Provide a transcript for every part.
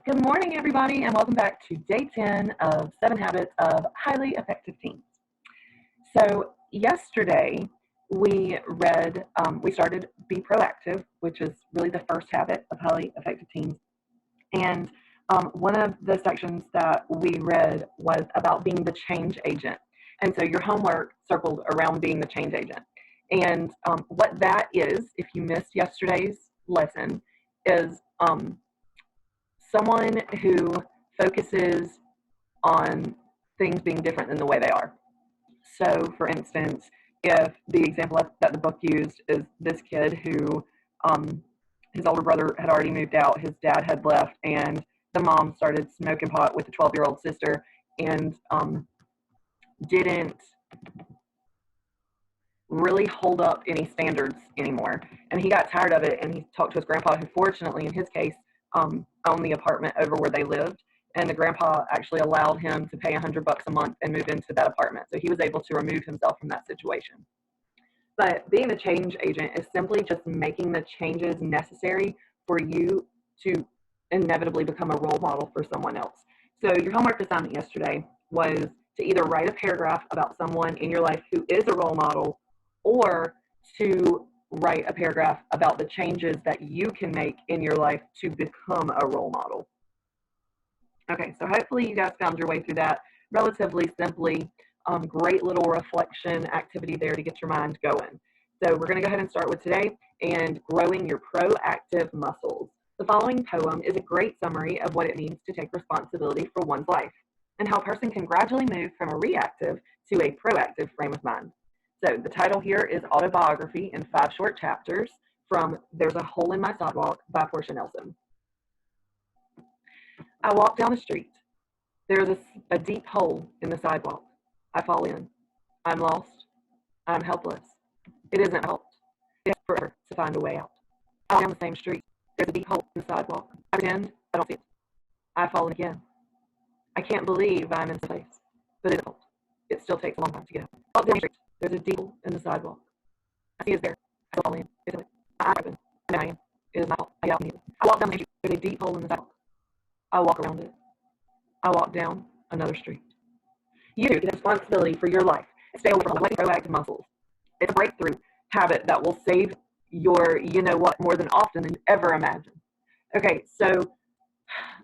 Good morning, everybody, and welcome back to day 10 of 7 Habits of Highly Effective Teens. So, yesterday we started Be Proactive, which is really the first habit of highly effective teens. And one of the sections that we read was about being the change agent. And so, your homework circled around being the change agent. And what that is, if you missed yesterday's lesson, is someone who focuses on things being different than the way they are. So, for instance, if the example that the book used is this kid who his older brother had already moved out, his dad had left, and the mom started smoking pot with the 12-year-old sister and didn't really hold up any standards anymore. And he got tired of it, and he talked to his grandpa, who fortunately, in his case, owned the apartment over where they lived. And the grandpa actually allowed him to pay $100 a month and move into that apartment. So he was able to remove himself from that situation. But being a change agent is simply just making the changes necessary for you to inevitably become a role model for someone else. So your homework assignment yesterday was to either write a paragraph about someone in your life who is a role model, or to write a paragraph about the changes that you can make in your life to become a role model. Okay, so hopefully you guys found your way through that relatively simply. Great little reflection activity there to get your mind going. So we're going to go ahead and start with today and growing your proactive muscles. The following poem is a great summary of what it means to take responsibility for one's life and how a person can gradually move from a reactive to a proactive frame of mind. So the title here is Autobiography in 5 Short Chapters from There's a Hole in My Sidewalk by Portia Nelson. I walk down the street. There is a deep hole in the sidewalk. I fall in. I'm lost. I'm helpless. It isn't helped. It's forever to find a way out. I walk down the same street. There's a deep hole in the sidewalk. I pretend I don't see it. I fall in again. I can't believe I'm in this place, but it's helped. It still takes a long time to get out. I walk down the street. There's a deep hole in the sidewalk. I see it's there. I still fall in. It's in it. My eyes open. I know I am. It is my fault. I get out and I walk down the street. There's a deep hole in the sidewalk. I walk around it. I walk down another street. You get responsibility for your life. Stay away from the proactive muscles. It's a breakthrough habit that will save your you-know-what more than often than you ever imagine. Okay, so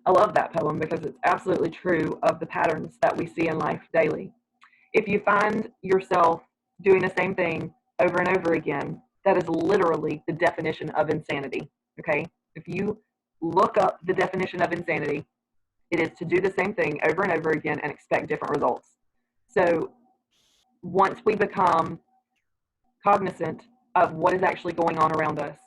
I love that poem because it's absolutely true of the patterns that we see in life daily. If you find yourself doing the same thing over and over again, that is literally the definition of insanity. Okay, if you look up the definition of insanity, it is to do the same thing over and over again and expect different results. So once we become cognizant of what is actually going on around us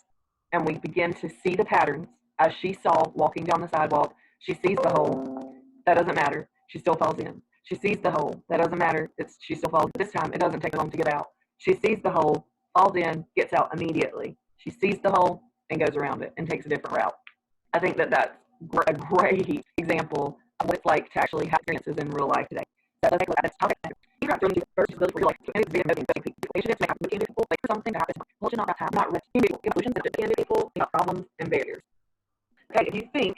and we begin to see the patterns, as she saw walking down the sidewalk, she sees the hole. That doesn't matter. She still falls in. She sees the hole. That doesn't matter. She still falls. This time, it doesn't take long to get out. She sees the hole, falls in, gets out immediately. She sees the hole and goes around it and takes a different route. I think that that's a great example of what it's like to actually have experiences in real life today. So let's take a look at this topic. You have to really first ability for your life. So it is very motivating. Initiatives make happen people, wait for something to happen. Culture not have not rich. Solutions to people, problems and barriers. Okay, if you think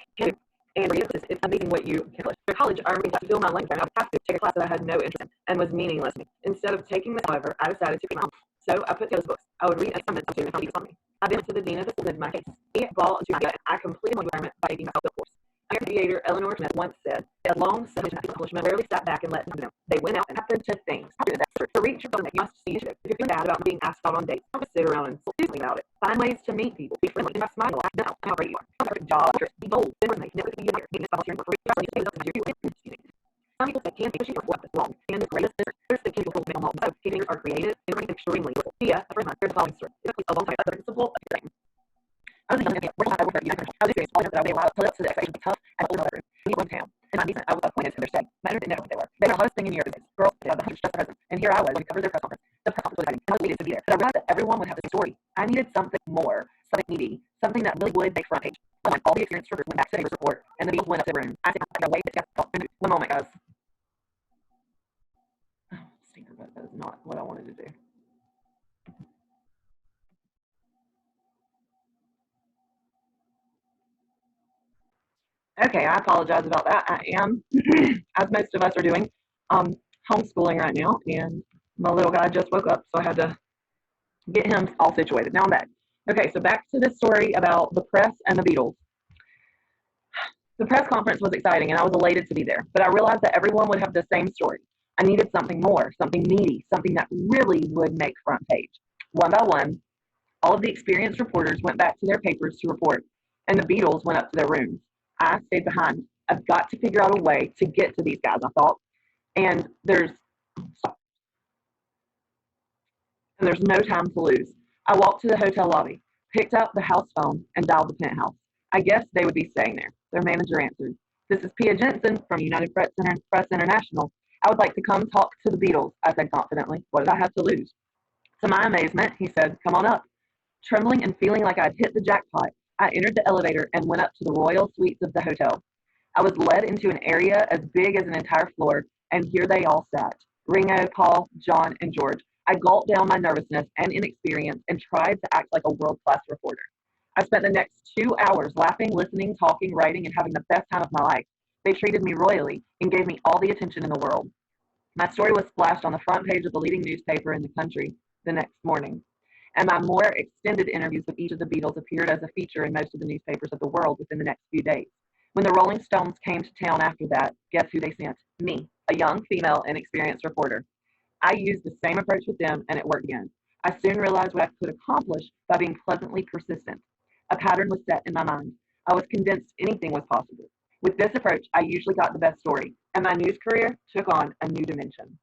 and it's amazing what you can accomplish. In college, I remember to fill my language. I would have to take a class that I had no interest in and was meaningless to me. Instead of taking this, however, I decided to read my own. So I put those books. I would read assignments to and tell me. I went to the dean of the school in my case. He ball into my I completed my environment by taking myself the course. American aviator Eleanor Smith once said, "A long celebration of accomplishment rarely sat back and let them know. They went out and happened to things." To reach your goal, you must see initiative. If you're feeling bad about being asked out on dates, don't just sit around and speak about it. Find ways to meet people. Be friendly. Invest smile. Know how great you are. Don't have a job. Be bold. Coordinate. Never be here. Meet volunteering for free. Some people say candy is wrong. And the greatest there's the people who make them all. So candies are creative and bring extremely little. Tia, a friend of mine, here's the following story. It took me a long time. The principle of everything. I was thinking, we're not over you. I was experienced all that I was allowed to live to the expectations of tough and all over. We went town. And my niece, I was appointed to their stay. My didn't know what they were. They were the hottest thing in New York. Girls, the hundreds just present. And here I was, we covered their press conference. The press conference was exciting. I was needed to be there. But I realized that everyone would have a story. I needed something more, something meaty, something that really would make front page. I went all the experience for went back to the report, and the people went up to the room. I said, I got away to get one moment, guys. Oh, stinker, but that is not what I wanted to do. Okay, I apologize about that. I am, as most of us are doing, um, homeschooling right now, and my little guy just woke up, so I had to get him all situated. Now I'm back. Okay, so back to this story about the press and the Beatles. The press conference was exciting, and I was elated to be there, but I realized that everyone would have the same story. I needed something more, something meaty, something that really would make front page. One by one, all of the experienced reporters went back to their papers to report, and the Beatles went up to their rooms. I stayed behind. I've got to figure out a way to get to these guys, I thought. And there's no time to lose. I walked to the hotel lobby, picked up the house phone, and dialed the penthouse. I guessed they would be staying there. Their manager answered. This is Pia Jensen from United Press International. I would like to come talk to the Beatles, I said confidently. What did I have to lose? To my amazement, he said, come on up. Trembling and feeling like I'd hit the jackpot, I entered the elevator and went up to the royal suites of the hotel. I was led into an area as big as an entire floor, and here they all sat Ringo, Paul, John, and George. I gulped down my nervousness and inexperience and tried to act like a world class reporter. I spent the next 2 hours laughing, listening, talking, writing, and having the best time of my life. They treated me royally and gave me all the attention in the world. My story was splashed on the front page of the leading newspaper in the country the next morning, and my more extended interviews with each of the Beatles appeared as a feature in most of the newspapers of the world within the next few days. When the Rolling Stones came to town after that, guess who they sent? Me, a young, female, inexperienced reporter. I used the same approach with them, and it worked again. I soon realized what I could accomplish by being pleasantly persistent. A pattern was set in my mind. I was convinced anything was possible. With this approach, I usually got the best story, and my news career took on a new dimension.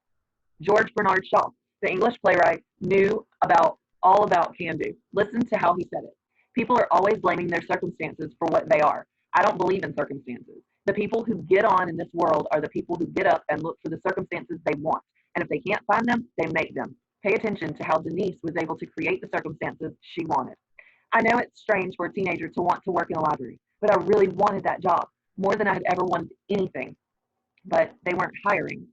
George Bernard Shaw, the English playwright, knew about all about can do. Listen to how he said it. People are always blaming their circumstances for what they are. I don't believe in circumstances. The people who get on in this world are the people who get up and look for the circumstances they want. And if they can't find them, they make them. Pay attention to how Denise was able to create the circumstances she wanted. I know it's strange for a teenager to want to work in a library, but I really wanted that job more than I had ever wanted anything. But they weren't hiring.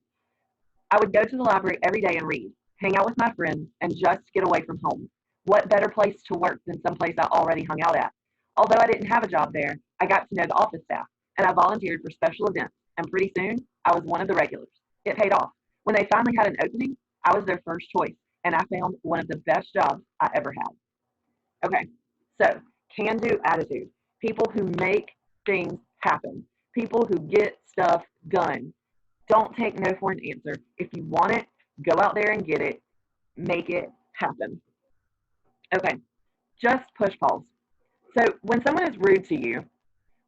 I would go to the library every day and read, hang out with my friends, and just get away from home. What better place to work than some place I already hung out at? Although I didn't have a job there, I got to know the office staff, and I volunteered for special events, and pretty soon I was one of the regulars. It paid off. When they finally had an opening, I was their first choice, and I found one of the best jobs I ever had. Okay, so can do attitude. People who make things happen. People who get stuff done. Don't take no for an answer. If you want it, go out there and get it. Make it happen. Okay, just push pause. So when someone is rude to you,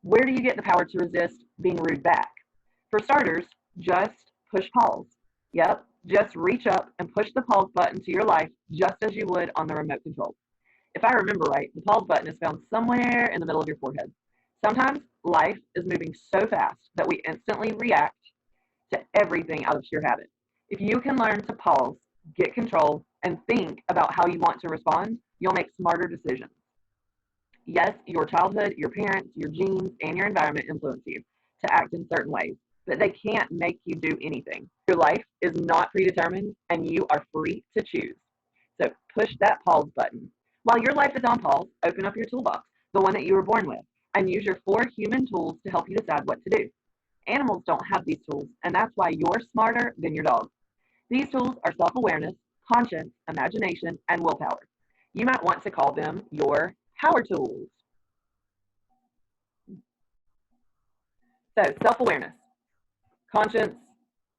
where do you get the power to resist being rude back? For starters, just push pause. Yep, just reach up and push the pause button to your life just as you would on the remote control. If I remember right, the pause button is found somewhere in the middle of your forehead. Sometimes life is moving so fast that we instantly react to everything out of sheer habit. If you can learn to pause, get control, and think about how you want to respond, you'll make smarter decisions. Yes, your childhood, your parents, your genes, and your environment influence you to act in certain ways, but they can't make you do anything. Your life is not predetermined, and you are free to choose. So push that pause button. While your life is on pause, open up your toolbox, the one that you were born with, and use your four human tools to help you decide what to do. Animals don't have these tools, and that's why you're smarter than your dog. These tools are self awareness, conscience, imagination, and willpower. You might want to call them your power tools. So, self awareness, conscience,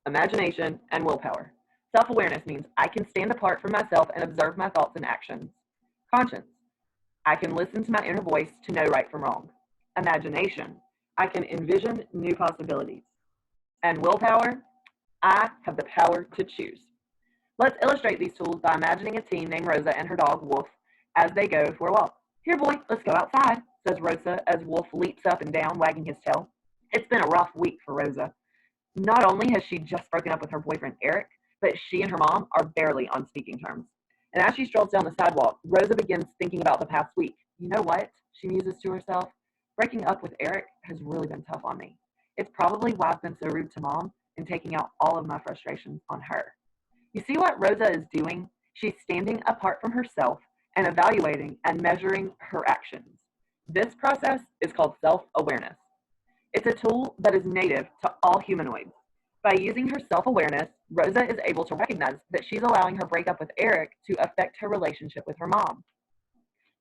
imagination, and willpower. Self awareness means I can stand apart from myself and observe my thoughts and actions. Conscience, I can listen to my inner voice to know right from wrong. Imagination, I can envision new possibilities. And willpower, I have the power to choose. Let's illustrate these tools by imagining a teen named Rosa and her dog Wolf as they go for a walk. Here, boy, let's go outside, says Rosa as Wolf leaps up and down, wagging his tail. It's been a rough week for Rosa. Not only has she just broken up with her boyfriend Eric, but she and her mom are barely on speaking terms. And as she strolls down the sidewalk, Rosa begins thinking about the past week. You know what? She muses to herself. Breaking up with Eric has really been tough on me. It's probably why I've been so rude to mom and taking out all of my frustrations on her. You see what Rosa is doing? She's standing apart from herself and evaluating and measuring her actions. This process is called self awareness. It's a tool that is native to all humanoids. By using her self-awareness, Rosa is able to recognize that she's allowing her breakup with Eric to affect her relationship with her mom.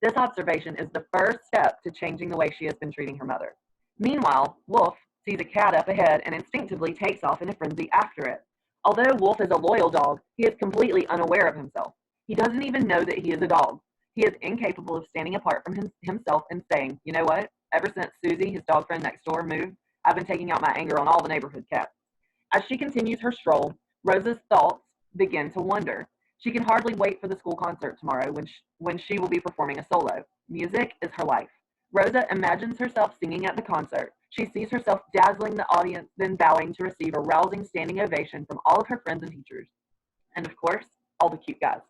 This observation is the first step to changing the way she has been treating her mother. Meanwhile, Wolf sees a cat up ahead and instinctively takes off in a frenzy after it. Although Wolf is a loyal dog, he is completely unaware of himself. He doesn't even know that he is a dog. He is incapable of standing apart from himself and saying, you know what? Ever since Susie, his dog friend next door, moved, I've been taking out my anger on all the neighborhood cats. As she continues her stroll, Rosa's thoughts begin to wander. She can hardly wait for the school concert tomorrow when she will be performing a solo. Music is her life. Rosa imagines herself singing at the concert. She sees herself dazzling the audience, then bowing to receive a rousing standing ovation from all of her friends and teachers. And of course, all the cute guys.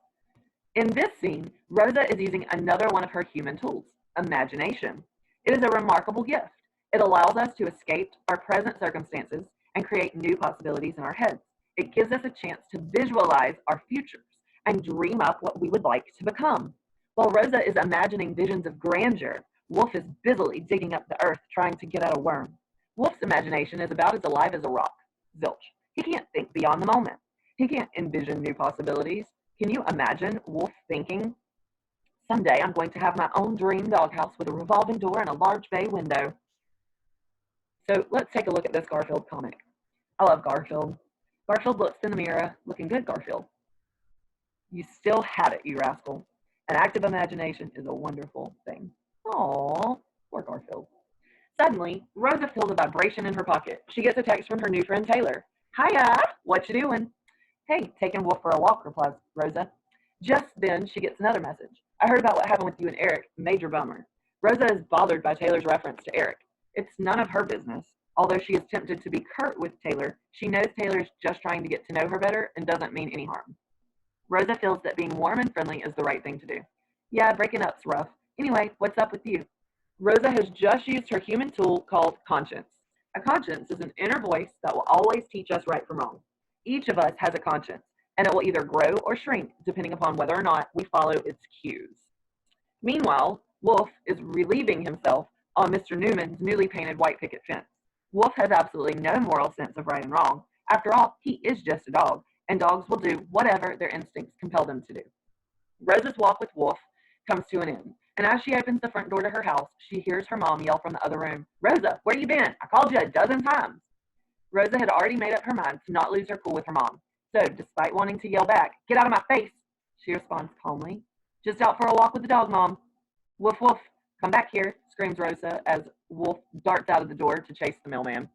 In this scene, Rosa is using another one of her human tools, imagination. It is a remarkable gift. It allows us to escape our present circumstances and create new possibilities in our heads. It gives us a chance to visualize our futures and dream up what we would like to become. While Rosa is imagining visions of grandeur, Wolf is busily digging up the earth trying to get at a worm. Wolf's imagination is about as alive as a rock. Zilch. He can't think beyond the moment. He can't envision new possibilities. Can you imagine Wolf thinking, someday I'm going to have my own dream doghouse with a revolving door and a large bay window? So let's take a look at this Garfield comic. I love Garfield. Garfield looks in the mirror, looking good, Garfield. You still have it, you rascal. An active imagination is a wonderful thing. Aww, poor Garfield. Suddenly, Rosa feels a vibration in her pocket. She gets a text from her new friend Taylor. Hiya, what you doing? Hey, taking Wolf for a walk, replies Rosa. Just then, she gets another message. I heard about what happened with you and Eric. Major bummer. Rosa is bothered by Taylor's reference to Eric. It's none of her business. Although she is tempted to be curt with Taylor, she knows Taylor is just trying to get to know her better and doesn't mean any harm. Rosa feels that being warm and friendly is the right thing to do. Yeah, breaking up's rough. Anyway, what's up with you? Rosa has just used her human tool called conscience. A conscience is an inner voice that will always teach us right from wrong. Each of us has a conscience, and it will either grow or shrink depending upon whether or not we follow its cues. Meanwhile, Wolf is relieving himself on Mr. Newman's newly painted white picket fence. Wolf has absolutely no moral sense of right and wrong. After all, he is just a dog, and dogs will do whatever their instincts compel them to do. Rosa's walk with Wolf comes to an end, and as she opens the front door to her house, she hears her mom yell from the other room, Rosa, where you been? I called you a dozen times. Rosa had already made up her mind to not lose her cool with her mom. So, despite wanting to yell back, get out of my face, she responds calmly. Just out for a walk with the dog, Mom. Woof, woof, come back here, screams Rosa as Wolf darts out of the door to chase the mailman.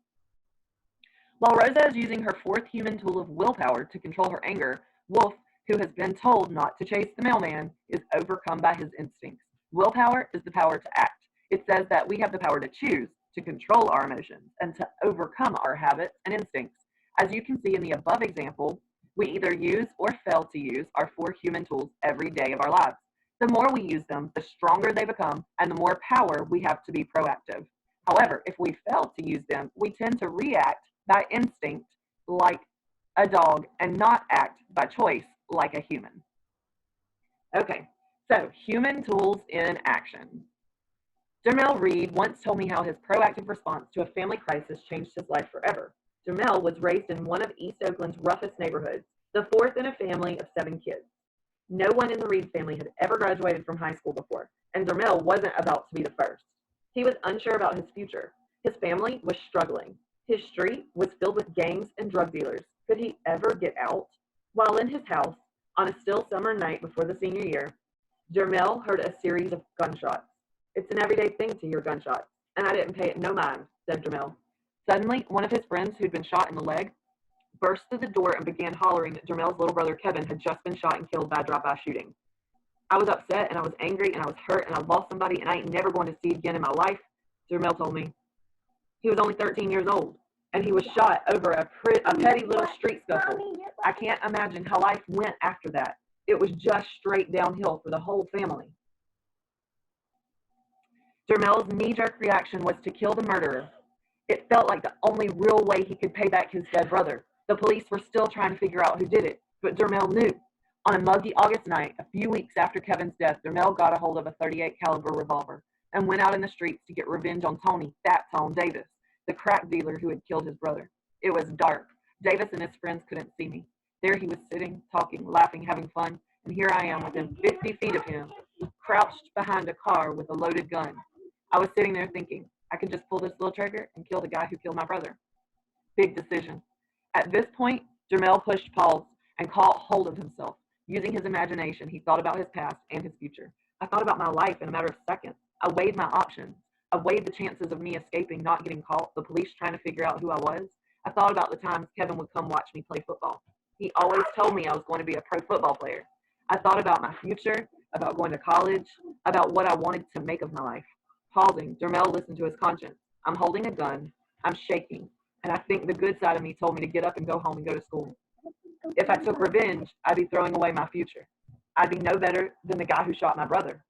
While Rosa is using her fourth human tool of willpower to control her anger, Wolf, who has been told not to chase the mailman, is overcome by his instincts. Willpower is the power to act. It says that we have the power to choose, to control our emotions, and to overcome our habits and instincts. As you can see in the above example, we either use or fail to use our four human tools every day of our lives. The more we use them, the stronger they become, and the more power we have to be proactive. However, if we fail to use them, we tend to react by instinct like a dog and not act by choice like a human. Okay, so human tools in action. Dermel Reed once told me how his proactive response to a family crisis changed his life forever. Dermel was raised in one of East Oakland's roughest neighborhoods, the fourth in a family of 7 kids. No one in the Reed family had ever graduated from high school before, and Dermel wasn't about to be the first. He was unsure about his future. His family was struggling. His street was filled with gangs and drug dealers. Could he ever get out? While in his house, on a still summer night before the senior year, Dermel heard a series of gunshots. It's an everyday thing to hear gunshots, and I didn't pay it no mind, said Dermel. Suddenly, one of his friends who'd been shot in the leg burst through the door and began hollering that Dermel's little brother Kevin had just been shot and killed by a drive-by shooting. I was upset, and I was angry, and I was hurt, and I lost somebody, and I ain't never going to see again in my life, Dermel told me. He was only 13 years old, and he was shot over a petty little street scuffle. I can't imagine how life went after that. It was just straight downhill for the whole family. Dermel's knee-jerk reaction was to kill the murderer. It felt like the only real way he could pay back his dead brother. The police were still trying to figure out who did it, but Dermel knew. On a muggy August night, a few weeks after Kevin's death, Dermel got a hold of a .38 caliber revolver and went out in the streets to get revenge on Tony, Fat Tone Davis, the crack dealer who had killed his brother. It was dark. Davis and his friends couldn't see me. There he was sitting, talking, laughing, having fun, and here I am within 50 feet of him, crouched behind a car with a loaded gun. I was sitting there thinking, I could just pull this little trigger and kill the guy who killed my brother. Big decision. At this point, Jermell pushed pause and caught hold of himself. Using his imagination, he thought about his past and his future. I thought about my life in a matter of seconds. I weighed my options. I weighed the chances of me escaping, not getting caught, the police trying to figure out who I was. I thought about the times Kevin would come watch me play football. He always told me I was going to be a pro football player. I thought about my future, about going to college, about what I wanted to make of my life. Pausing, Jermell listened to his conscience. I'm holding a gun. I'm shaking. And I think the good side of me told me to get up and go home and go to school. If I took revenge, I'd be throwing away my future. I'd be no better than the guy who shot my brother.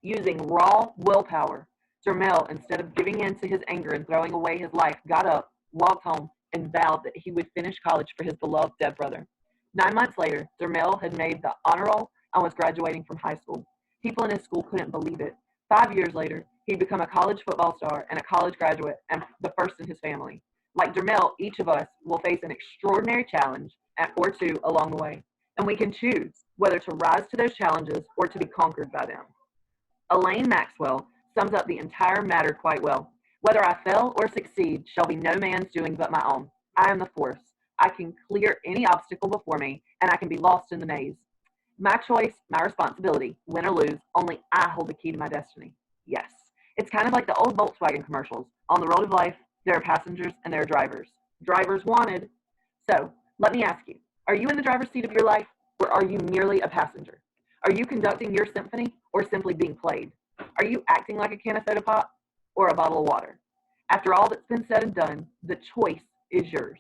Using raw willpower, Jermell, instead of giving in to his anger and throwing away his life, got up, walked home, and vowed that he would finish college for his beloved dead brother. 9 months later, Jermell had made the honor roll and was graduating from high school. People in his school couldn't believe it. 5 years later, he'd become a college football star and a college graduate and the first in his family. Like Jermell, each of us will face an extraordinary challenge or two along the way, and we can choose whether to rise to those challenges or to be conquered by them. Elaine Maxwell sums up the entire matter quite well. Whether I fail or succeed shall be no man's doing but my own. I am the force. I can clear any obstacle before me, and I can be lost in the maze. My choice, my responsibility, win or lose, only I hold the key to my destiny. Yes, it's kind of like the old Volkswagen commercials. On the road of life, there are passengers and there are drivers. Drivers wanted. So, let me ask you, are you in the driver's seat of your life, or are you merely a passenger? Are you conducting your symphony, or simply being played? Are you acting like a can of soda pop, or a bottle of water? After all that's been said and done, the choice is yours.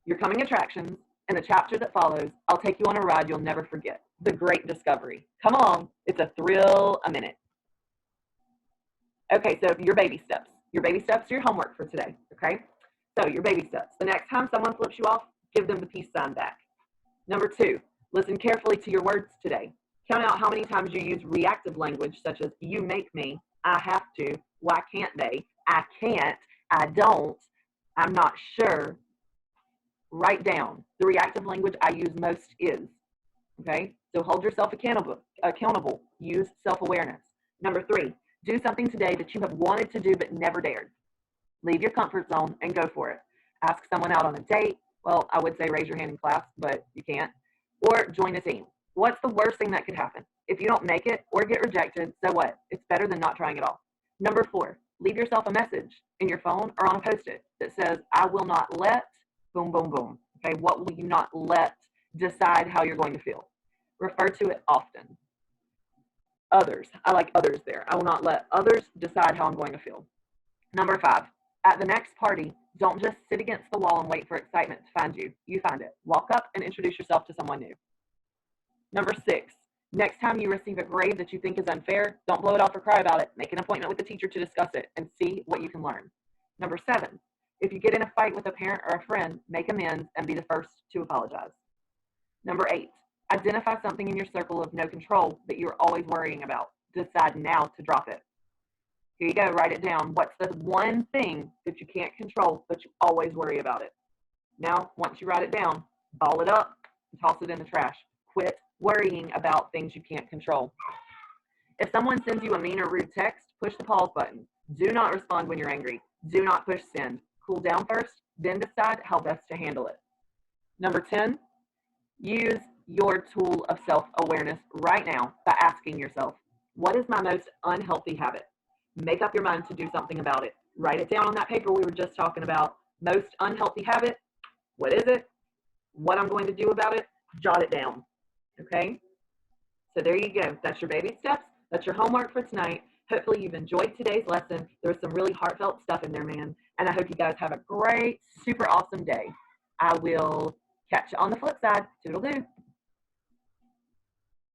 Your coming attractions, and the chapter that follows, I'll take you on a ride you'll never forget. The Great Discovery. Come along, it's a thrill a minute. Okay, so your baby steps. Your baby steps are your homework for today, okay? So your baby steps. The next time someone flips you off, give them the peace sign back. Number 2, listen carefully to your words today. Count out how many times you use reactive language such as you make me, I have to, why can't they, I can't, I don't, I'm not sure. Write down. The reactive language I use most is. Okay? So hold yourself accountable. Use self-awareness. Number 3, do something today that you have wanted to do but never dared. Leave your comfort zone and go for it. Ask someone out on a date. Well, I would say raise your hand in class, but you can't. Or join a team. What's the worst thing that could happen? If you don't make it or get rejected, so what? It's better than not trying at all. Number 4, leave yourself a message in your phone or on a Post-it that says, I will not let, boom, boom, boom. Okay, what will you not let decide how you're going to feel? Refer to it often. Others. I like others there. I will not let others decide how I'm going to feel. Number 5, at the next party, don't just sit against the wall and wait for excitement to find you. You find it. Walk up and introduce yourself to someone new. Number 6, next time you receive a grade that you think is unfair, don't blow it off or cry about it. Make an appointment with the teacher to discuss it and see what you can learn. Number 7, if you get in a fight with a parent or a friend, make amends and be the first to apologize. Number 8, identify something in your circle of no control that you're always worrying about. Decide now to drop it. Here you go, write it down. What's the one thing that you can't control, but you always worry about it? Now, once you write it down, ball it up and toss it in the trash. Quit worrying about things you can't control. If someone sends you a mean or rude text, push the pause button. Do not respond when you're angry. Do not push send. Cool down first, then decide how best to handle it. Number 10, use your tool of self-awareness right now by asking yourself, what is my most unhealthy habit? Make up your mind to do something about it. Write it down on that paper we were just talking about. Most unhealthy habit, what is it? What I'm going to do about it, jot it down. Okay? So there you go. That's your baby steps. That's your homework for tonight. Hopefully you've enjoyed today's lesson. There was some really heartfelt stuff in there, man. And I hope you guys have a great, super awesome day. I will catch you on the flip side. Toodle-doo.